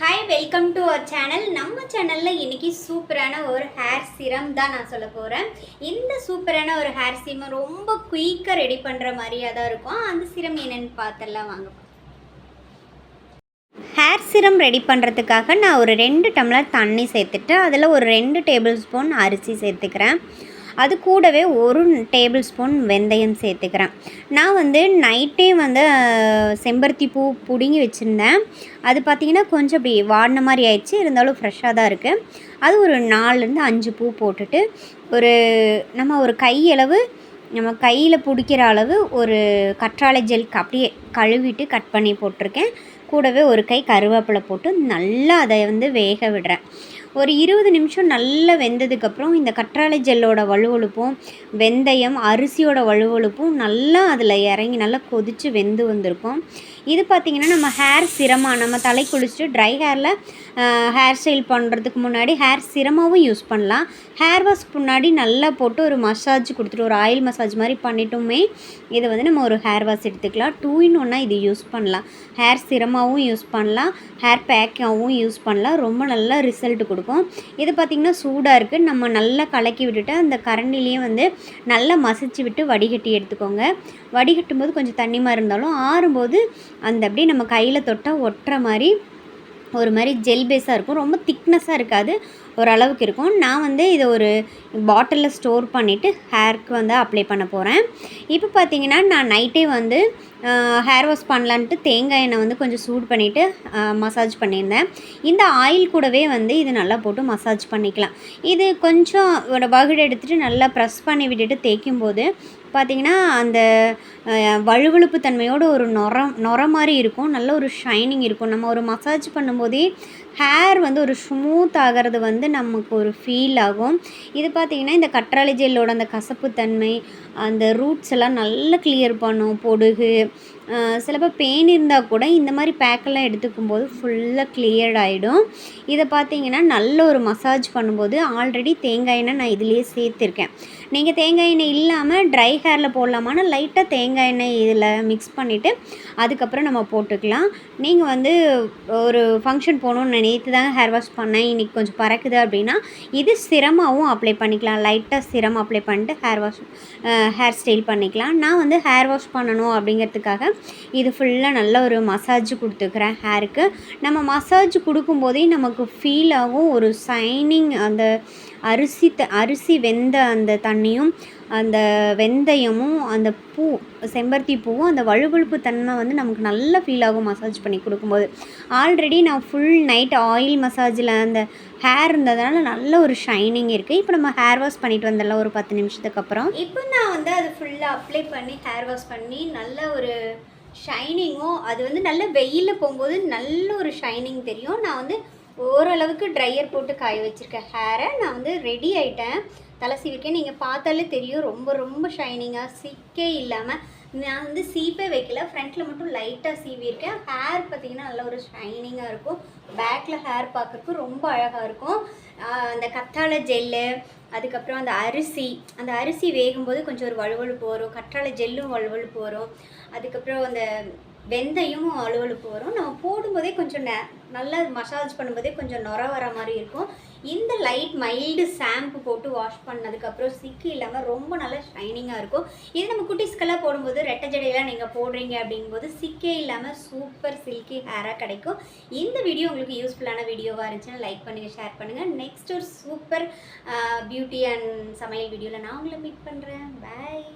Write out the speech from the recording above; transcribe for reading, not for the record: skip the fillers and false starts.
Hi welcome to our channel. நம்ம சேனலில் இன்றைக்கி சூப்பரான ஒரு ஹேர் சிரம் தான் நான் சொல்ல போகிறேன். இந்த சூப்பரான ஒரு ஹேர் சிரம் ரொம்ப குயிக்காக ரெடி பண்ணுற மாதிரியாக தான் இருக்கும். அந்த சிரம் என்னென்னு பார்த்தெல்லாம் வாங்க. ஹேர் சிரம் ரெடி பண்ணுறதுக்காக நான் ஒரு 2 டம்ளர் தண்ணி சேர்த்துட்டு அதில் ஒரு 2 டேபிள் ஸ்பூன் அரிசி சேர்த்துக்கிறேன். அது கூடவே 1 டேபிள் ஸ்பூன் வெந்தயம் சேர்த்துக்கிறேன். நான் நைட்டே செம்பருத்தி பூ பிடுங்கி வச்சுருந்தேன். அது பார்த்திங்கன்னா கொஞ்சம் அப்படி வாடின மாதிரி ஆயிடுச்சு, இருந்தாலும் ஃப்ரெஷ்ஷாக தான் இருக்குது. அது ஒரு 4லேருந்து 5 பூ போட்டுட்டு நம்ம ஒரு கையளவு நம்ம கையில் பிடிக்கிற அளவு ஒரு கற்றாழை ஜெல்க்கு அப்படியே கழுவிட்டு கட் பண்ணி போட்டிருக்கேன். கூடவே ஒரு கை கருவேப்பிலை போட்டு நல்லா அதை வேக விடுறேன். ஒரு 20 நிமிஷம் நல்லா வெந்ததுக்கப்புறம் இந்த கற்றாழை ஜெல்லோட வழுவழுப்பும் வெந்தயம் அரிசியோட வழுவழுப்பும் நல்லா அதில் இறங்கி நல்லா கொதித்து வெந்து வந்திருக்கும். இது பார்த்திங்கன்னா நம்ம ஹேர் சிரமாக நம்ம தலை குளிச்சுட்டு ட்ரை ஹேரில் ஹேர் ஸ்டைல் பண்ணுறதுக்கு முன்னாடி ஹேர் சிரமாகவும் யூஸ் பண்ணலாம். ஹேர் வாஷ்க்கு முன்னாடி நல்லா போட்டு ஒரு மசாஜ் கொடுத்துட்டு ஒரு ஆயில் மசாஜ் மாதிரி பண்ணிட்டோமே இதை நம்ம ஒரு ஹேர் வாஷ் எடுத்துக்கலாம். 2 in 1 இது யூஸ் பண்ணலாம். ஹேர் சிரமாகவும் யூஸ் பண்ணலாம், ஹேர் பேக்காகவும் யூஸ் பண்ணலாம். ரொம்ப நல்லா ரிசல்ட் கொடுக்கும். இது பார்த்திங்கன்னா சூடாக இருக்குது. நம்ம நல்லா கலக்கி விட்டுட்டு அந்த கரண்டிலேயே நல்லா மசிச்சு விட்டு வடிகட்டி எடுத்துக்கோங்க. வடிகட்டும் போது கொஞ்சம் தண்ணி மாதிரி இருந்தாலும் ஆறும்போது அந்த அப்படியே நம்ம கையில் தொட்டால் ஒட்டுற மாதிரி ஒரு மாதிரி ஜெல் பேஸாக இருக்கும். ரொம்ப திக்னஸாக இருக்காது, ஓரளவுக்கு இருக்கும். நான் இதை ஒரு பாட்டிலில் ஸ்டோர் பண்ணிவிட்டு ஹேருக்கு அப்ளை பண்ண போகிறேன். இப்போ பார்த்திங்கன்னா நான் நைட்டே ஹேர் வாஷ் பண்ணலான்ட்டு தேங்காய் எண்ணெய் கொஞ்சம் சூடு பண்ணிவிட்டு மசாஜ் பண்ணியிருந்தேன். இந்த ஆயில் கூடவே இது நல்லா போட்டு மசாஜ் பண்ணிக்கலாம். இது கொஞ்சம் ஒரு வகுடு எடுத்துகிட்டு நல்லா ப்ரெஸ் பண்ணி விட்டுட்டு தேய்க்கும்போது பார்த்திங்கன்னா அந்த வழுவழுப்பு தன்மையோடு ஒரு நொர மாதிரி இருக்கும். நல்ல ஒரு ஷைனிங் இருக்கும். நம்ம ஒரு மசாஜ் பண்ணும்போதே ஹேர் ஒரு ஸ்மூத் ஆகிறது நமக்கு ஒரு ஃபீல் ஆகும். இது பார்த்திங்கன்னா இந்த கற்றாழை ஜெல்லோட அந்த கசப்பு தன்மை அந்த ரூட்ஸ் எல்லாம் நல்லா கிளியர் பண்ணும். பொடுகு சிலப்போ பெயின் இருந்தால் கூட இந்த மாதிரி பேக்கெல்லாம் எடுத்துக்கும்போது ஃபுல்லாக கிளியர்ட் ஆகிடும். இதை பார்த்திங்கன்னா நல்ல ஒரு மசாஜ் பண்ணும்போது ஆல்ரெடி தேங்காய் எண்ணெய் நான் இதிலேயே சேர்த்துருக்கேன். நீங்கள் தேங்காய் எண்ணெய் இல்லாமல் ட்ரை ஹேரில் போடலாமான்னா லைட்டாக தேங்காய் எண்ணெய் இதில் மிக்ஸ் பண்ணிவிட்டு அதுக்கப்புறம் நம்ம போட்டுக்கலாம். நீங்கள் ஒரு ஃபங்க்ஷன் போகணுன்னு நேற்று தாங்க ஹேர் வாஷ் பண்ணேன், இன்றைக்கி கொஞ்சம் பறக்குது அப்படின்னா இது சிரமாகவும் அப்ளை பண்ணிக்கலாம். லைட்டாக சிரம் அப்ளை பண்ணிட்டு ஹேர் ஸ்டைல் பண்ணிக்கலாம். நான் ஹேர் வாஷ் பண்ணணும் அப்படிங்கிறதுக்காக இது ஃபுல்லாக நல்ல ஒரு மசாஜ் கொடுத்துக்கிறேன் ஹேருக்கு. நம்ம மசாஜ் கொடுக்கும்போதே நமக்கு ஃபீல் ஆகும் ஒரு ஷைனிங். அந்த அரிசி வெந்த அந்த தண்ணியும் அந்த வெந்தயமும் அந்த செம்பருத்தி பூவும் அந்த வழுவழுப்பு தன்மை நமக்கு நல்ல ஃபீல் ஆகும் மசாஜ் பண்ணி கொடுக்கும்போது. ஆல்ரெடி நான் ஃபுல் நைட் ஆயில் மசாஜில் அந்த ஹேர் இருந்ததுனால நல்ல ஒரு ஷைனிங் இருக்குது. இப்போ நம்ம ஹேர் வாஷ் பண்ணிட்டு வந்துடலாம் ஒரு 10 நிமிஷத்துக்கு அப்புறம். இப்போ நான் அது ஃபுல்லாக அப்ளை பண்ணி ஹேர் வாஷ் பண்ணி நல்ல ஒரு ஷைனிங்கும் அது நல்ல வெயிலில் போகும்போது நல்ல ஒரு ஷைனிங் தெரியும். நான் ஓரளவுக்கு ட்ரையர் போட்டு காய வச்சுருக்கேன் ஹேரை. நான் ரெடி ஆகிட்டேன். தலை சீவிருக்கேன். நீங்கள் பார்த்தாலே தெரியும் ரொம்ப ரொம்ப ஷைனிங்காக சிக்கே இல்லாமல். நான் சீப்பே வைக்கல, ஃப்ரண்ட்டில் மட்டும் லைட்டாக சீவியிருக்கேன். ஹேர் பார்த்திங்கன்னா நல்ல ஒரு ஷைனிங்காக இருக்கும். பேக்கில் ஹேர் பார்க்குறதுக்கு ரொம்ப அழகாக இருக்கும். அந்த கத்தாழை ஜெல்லு அதுக்கப்புறம் அந்த அரிசி வேகும்போது கொஞ்சம் ஒரு வழுவழுப்பு வரும். கற்றாழை ஜெல்லும் வழுவழுப்பு வரும். அதுக்கப்புறம் அந்த வெந்தயம் வழுவழுப்பு வரும். நம்ம போடும்போதே கொஞ்சம் நல்லா மசாஜ் பண்ணும்போதே கொஞ்சம் நொர வர மாதிரி இருக்கும். இந்த லைட் மைல்டு ஷாம்பு போட்டு வாஷ் பண்ணதுக்கப்புறம் சிக்கு இல்லாமல் ரொம்ப நல்லா ஷைனிங்காக இருக்கும். இது நம்ம குட்டிஸ்கெல்லாம் போடும்போது ரெட்டை ஜடையெல்லாம் நீங்கள் போடுறீங்க அப்படிங்கும்போது சிக்கே இல்லாமல் சூப்பர் சில்கி ஹேராக கிடைக்கும். இந்த வீடியோ உங்களுக்கு யூஸ்ஃபுல்லான வீடியோவாக இருந்துச்சுன்னா லைக் பண்ணுங்கள், ஷேர் பண்ணுங்கள். நெக்ஸ்ட் ஒரு சூப்பர் பியூட்டி அண்ட் சமையல் வீடியோவில் நான் உங்களை மீட் பண்ணுறேன். பாய்.